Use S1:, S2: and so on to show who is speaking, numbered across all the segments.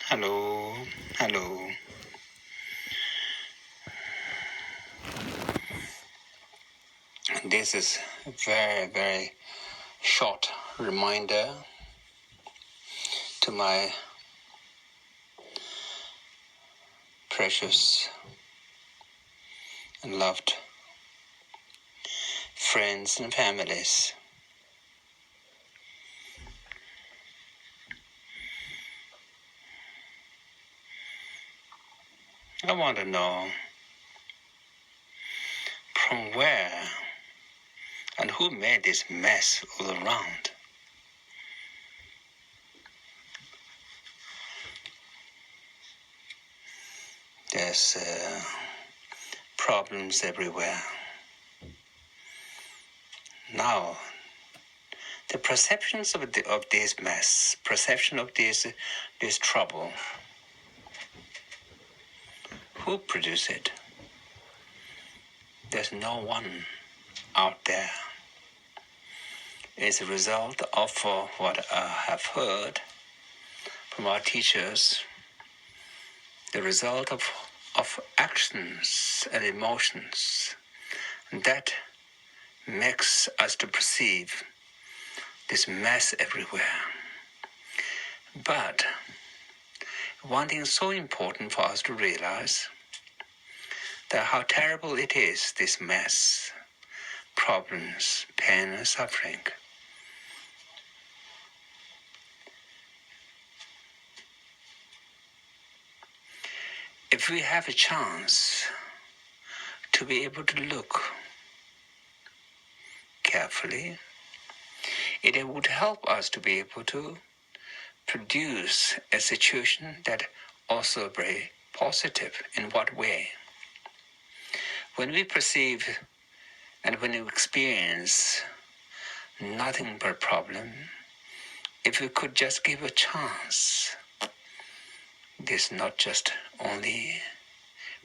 S1: Hello, hello. This is a very, very short reminder to my precious and loved friends and families. I want to know from where and who made this mess all around. There's problems everywhere. Now, the perceptions of this mess, perception of this trouble, who produced it? There's no one out there. It's a result of what I have heard from our teachers, the result of actions and emotions that makes us to perceive this mess everywhere. But one thing is so important for us to realize that how terrible it is, this mess, problems, pain and suffering. If we have a chance to be able to look carefully, it would help us to be able to produce a situation that also very positive. In what way? When we perceive and when we experience nothing but problem, if we could just give a chance, this not just only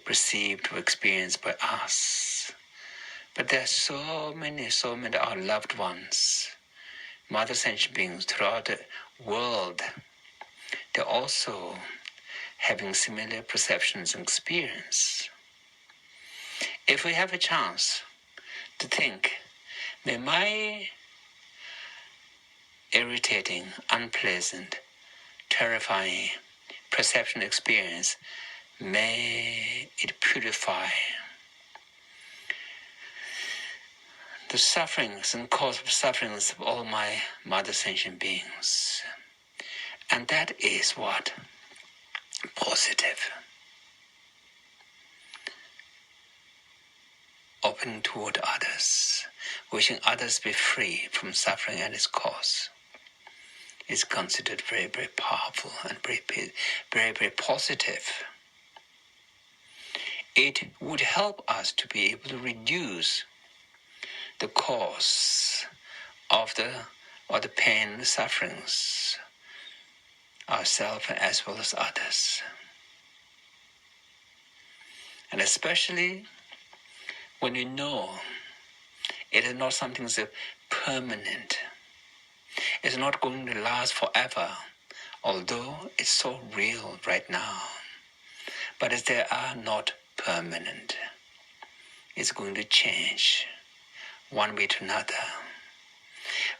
S1: perceived or experienced by us, but there are so many our loved ones, mother sentient beings throughout the world. They're also having similar perceptions and experience. If we have a chance to think, may my irritating, unpleasant, terrifying perception experience, may it purify the sufferings and cause of sufferings of all my mother sentient beings. And that is what? Positive. Open toward others, wishing others be free from suffering and its cause, is considered very, very powerful and very, very positive. It would help us to be able to reduce the cause of the pain and sufferings, ourselves as well as others. And especially when you know it is not something so permanent, it's not going to last forever, although it's so real right now. But as they are not permanent, it's going to change one way to another.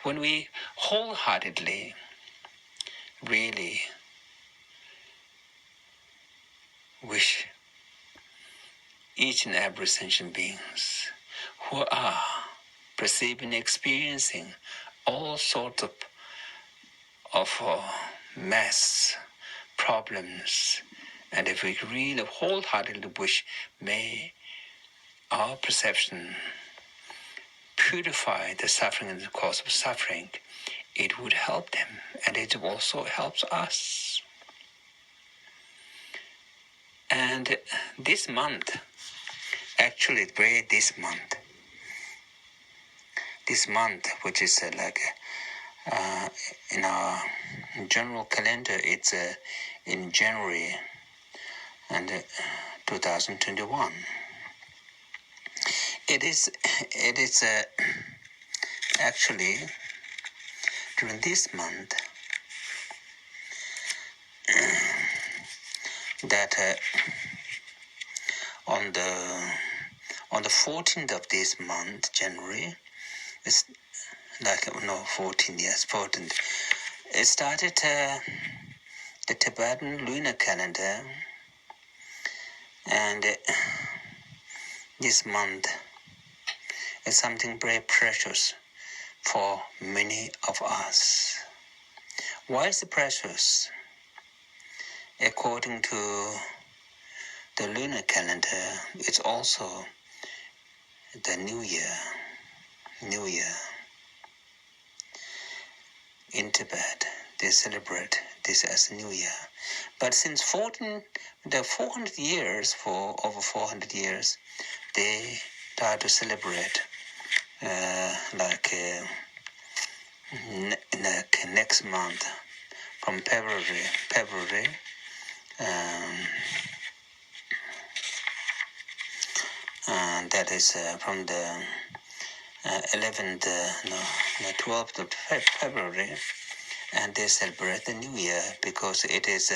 S1: When we wholeheartedly really wish each and every sentient beings who are perceiving, experiencing all sorts of mess, problems, and if we really wholeheartedly wish, may our perception purify the suffering and the cause of suffering, it would help them, and it also helps us. And this month, actually this month, which is in our general calendar, it's in January and 2021. It is actually during this month that on the 14th of this month, January, it's like 14th. It started the Tibetan lunar calendar, and this month is something very precious for many of us. Why is it precious? According to the lunar calendar, it's also the New Year. In Tibet, they celebrate this as New Year. But since 400 years, for over 400 years, they try to celebrate next month, from February, that is from the 12th of February, and they celebrate the New Year because it is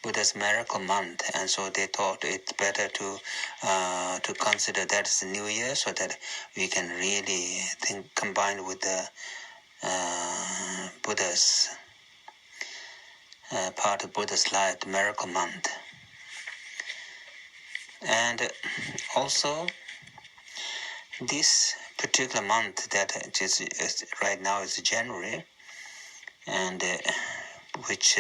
S1: Buddha's miracle month, and so they thought it's better to consider that as the New Year, so that we can really combine with the Buddha's part of Buddha's life, the miracle month. And also this particular month that is right now is January, and which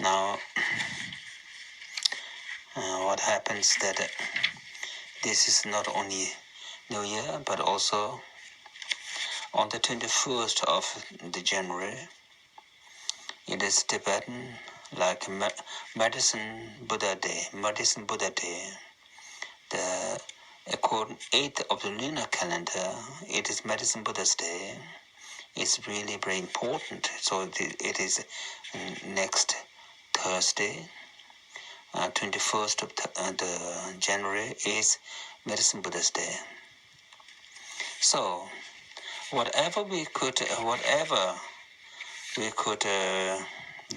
S1: now what happens that this is not only New Year, but also on the 21st of the January, it is Tibetan like Medicine Buddha Day. The according 8th of the lunar calendar, it is Medicine Buddha's Day. It's really very important. So it is next Thursday, 21st of the January is Medicine Buddha's Day. So whatever we could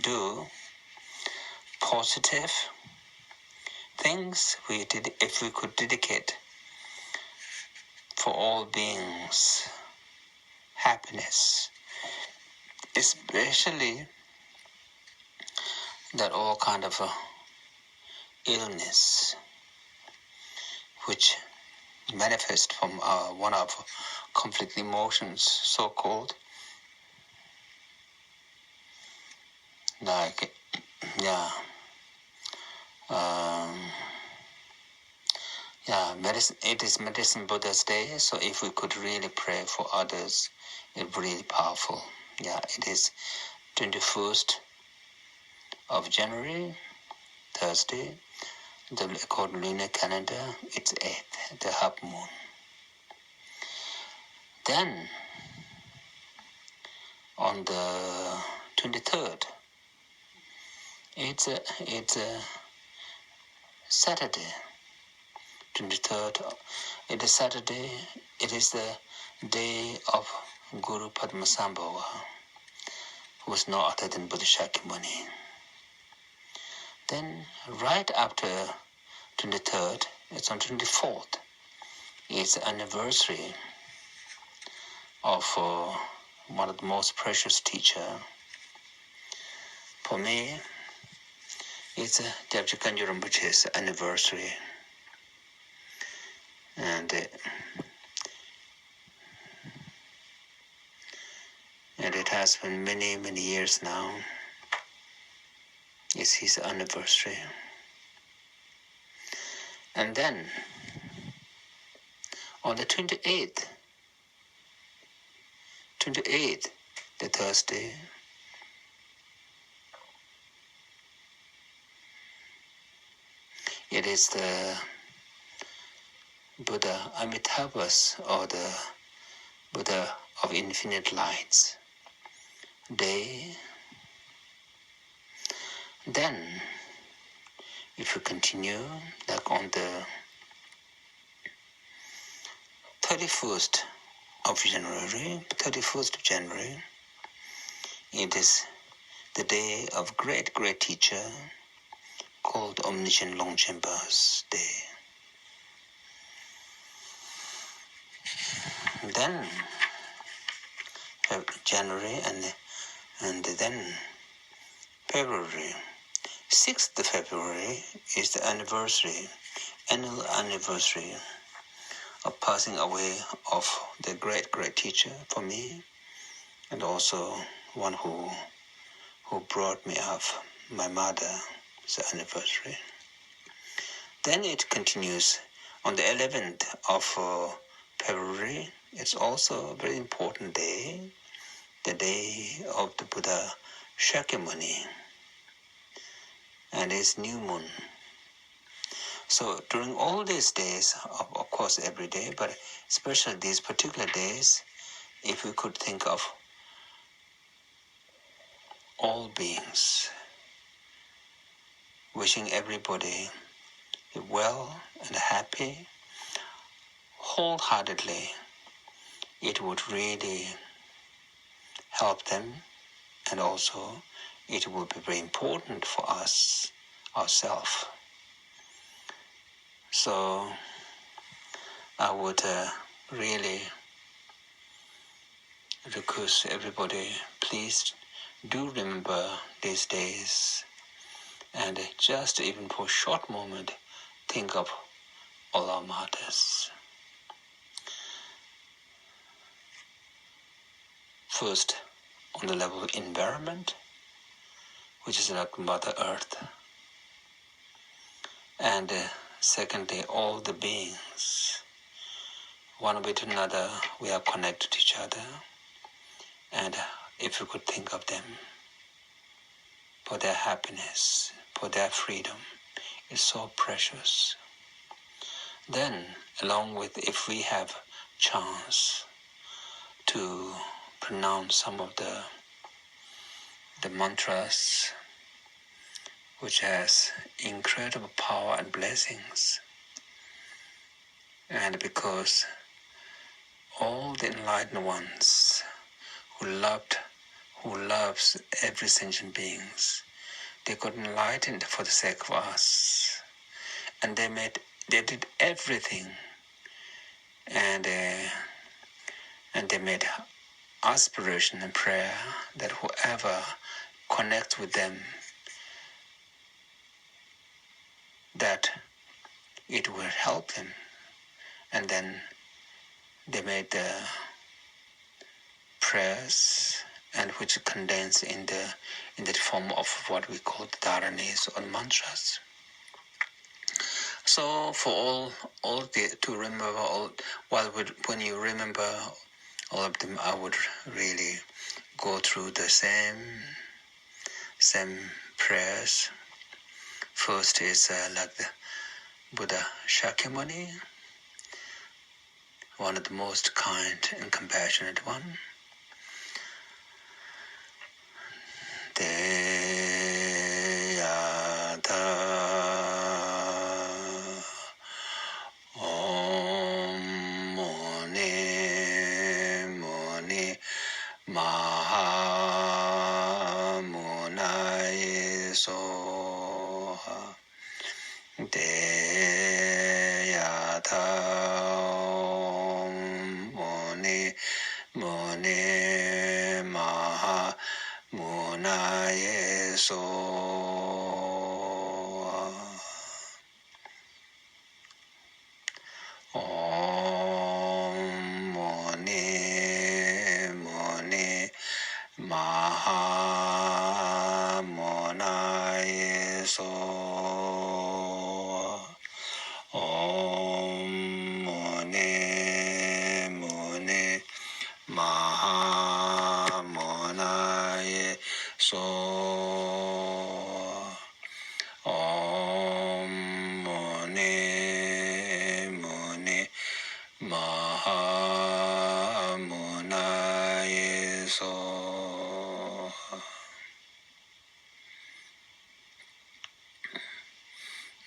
S1: do, positive things we did, if we could dedicate for all beings happiness, especially that all kind of illness which manifest from one of conflict emotions, so-called, like medicine. It is Medicine Buddha's Day, so if we could really pray for others, it's really powerful. It is 21st of January, Thursday. According to lunar calendar, it's 8th, the half moon. Then on the 23rd, it's a Saturday. 23rd, it is Saturday. It is the day of Guru Padmasambhava, who was no other than Buddha Shakyamuni. Then right after 23rd, it's on 24th. It's the anniversary of one of the most precious teacher. For me, it's Kyabje Kangyur Rinpoche's anniversary. And it has been many, many years now. It's his anniversary. And then on the 28th, the Thursday, it is the Buddha Amitabha's, or the Buddha of Infinite Lights day. Then, if we continue, like on the 31st of January, it is the day of great teacher called Omniscient Longchenpa's day. Then January and then February. 6th of February is the annual anniversary of passing away of the great teacher for me, and also one who brought me up, my mother's anniversary. Then it continues on the 11th of February. It's also a very important day, the day of the Buddha Shakyamuni and his new moon. So during all these days, of course every day, but especially these particular days, if we could think of all beings, wishing everybody well and happy, wholeheartedly, it would really help them, and also it would be very important for us, ourselves. So I would really request everybody, please do remember these days, and just even for a short moment, think of all our martyrs. First, on the level of environment, which is like Mother Earth, and secondly, all the beings. One way to another, we are connected to each other, and if we could think of them for their happiness, for their freedom, is so precious. Then, along with, if we have chance to pronounce some of the mantras, which has incredible power and blessings, and because all the enlightened ones who loves every sentient beings, they got enlightened for the sake of us, and they did everything, and they made aspiration and prayer that whoever connects with them, that it will help them. And then they made the prayers, and which condensed in the form of what we call the dharanis or mantras. So for to remember all, when you remember all of them, I would really go through the same prayers. First is like the Buddha Shakyamuni, one of the most kind and compassionate one.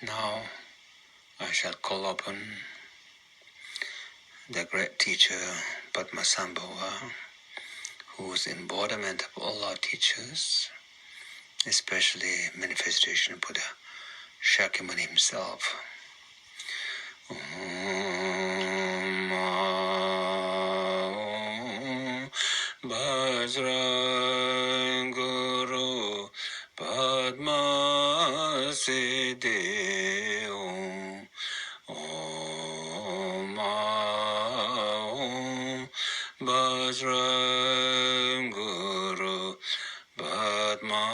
S1: Now I shall call upon the great teacher Padmasambhava, who is embodiment of all our teachers, especially manifestation of Buddha Shakyamuni himself. Bajrang Guru Padma Siddhi Om Bajrang Guru Padma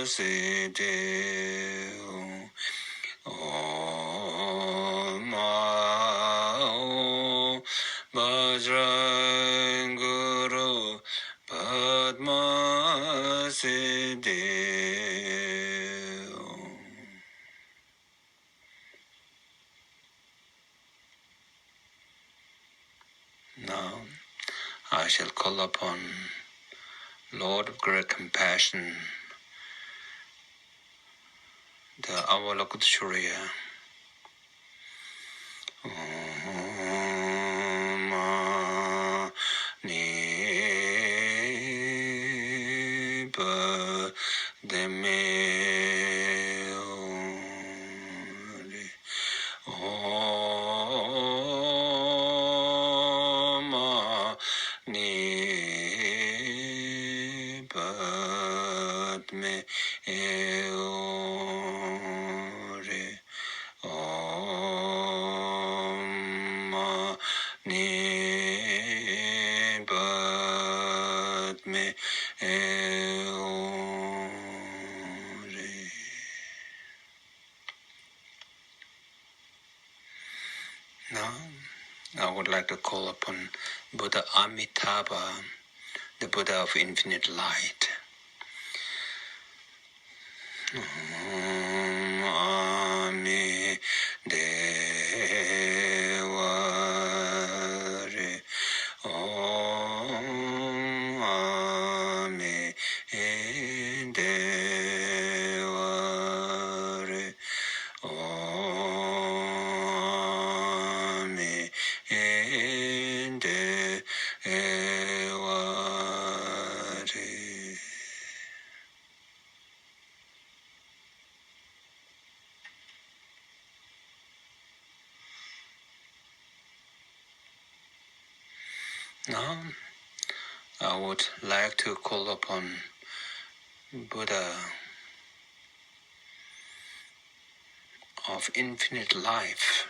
S1: Siddhi Om Bajrang Guru Padma Siddhi. Now I shall call upon Lord of Great Compassion, the Avalokiteshvara. Now, I would like to call upon Buddha Amitabha, the Buddha of infinite light. Ami Deva Re Om Ami Deva Re Om Ami Deva Re. Now, I would like to call upon Buddha of infinite life.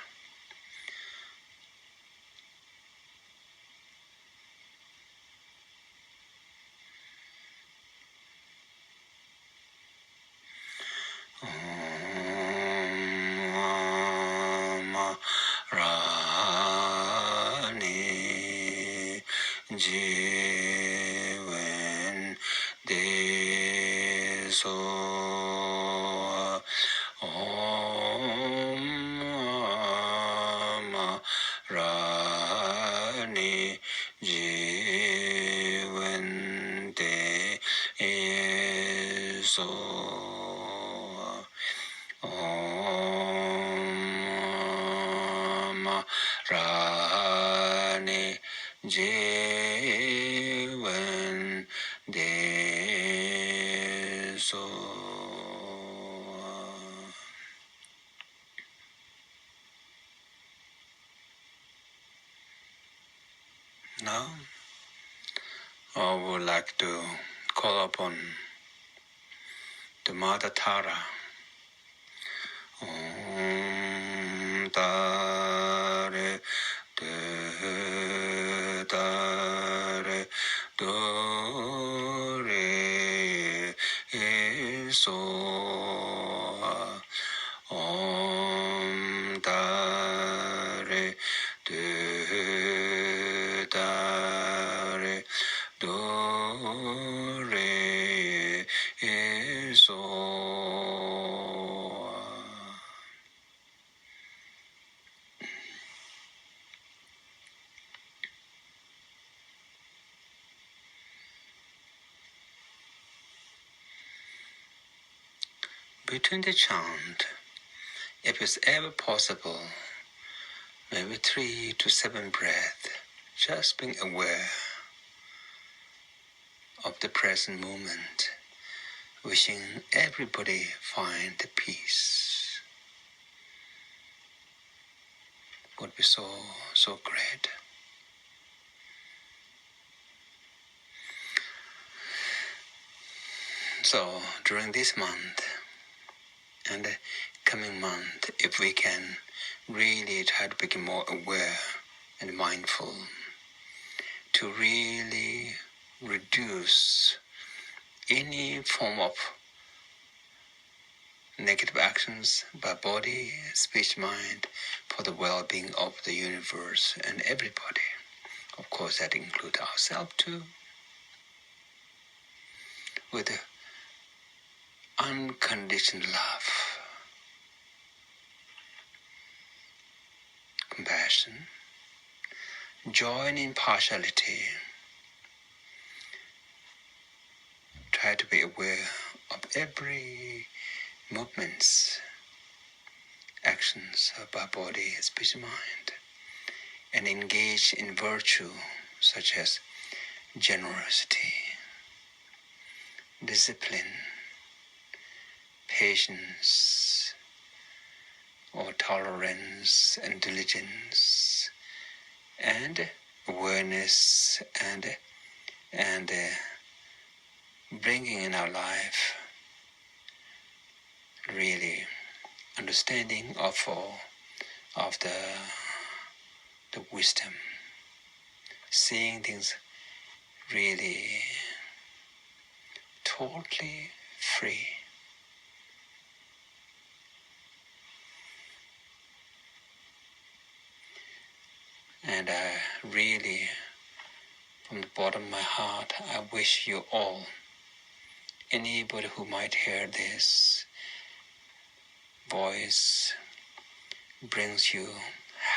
S1: Rani Jivan Deso Om Rani Jivan Deso Om Rani Jivan Deso. Now, I would like to call upon the Mother Tara. Om Tare De Tare Do Re So Om Tare De Tare Do Re So. Between the chant, if it's ever possible, maybe 3 to 7 breaths, just being aware of the present moment wishing everybody find the peace. Would be so great. So during this month and the coming month, if we can really try to become more aware and mindful, to really reduce any form of negative actions by body, speech, mind, for the well-being of the universe and everybody. Of course, that includes ourselves too. With unconditioned love, compassion, joy and impartiality. Try to be aware of every movements, actions of our body, speech, and mind, and engage in virtue such as generosity, discipline, patience, or tolerance and diligence, and awareness and bringing in our life really understanding of the wisdom, seeing things really totally free. And I really, from the bottom of my heart, I wish you all, anybody who might hear this voice, brings you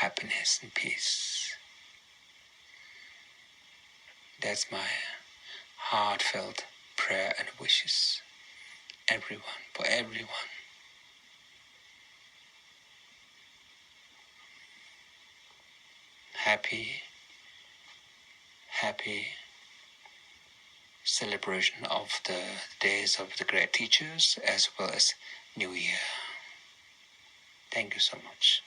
S1: happiness and peace. That's my heartfelt prayer and wishes. Everyone, for everyone. Happy celebration of the days of the great teachers as well as New Year. Thank you so much.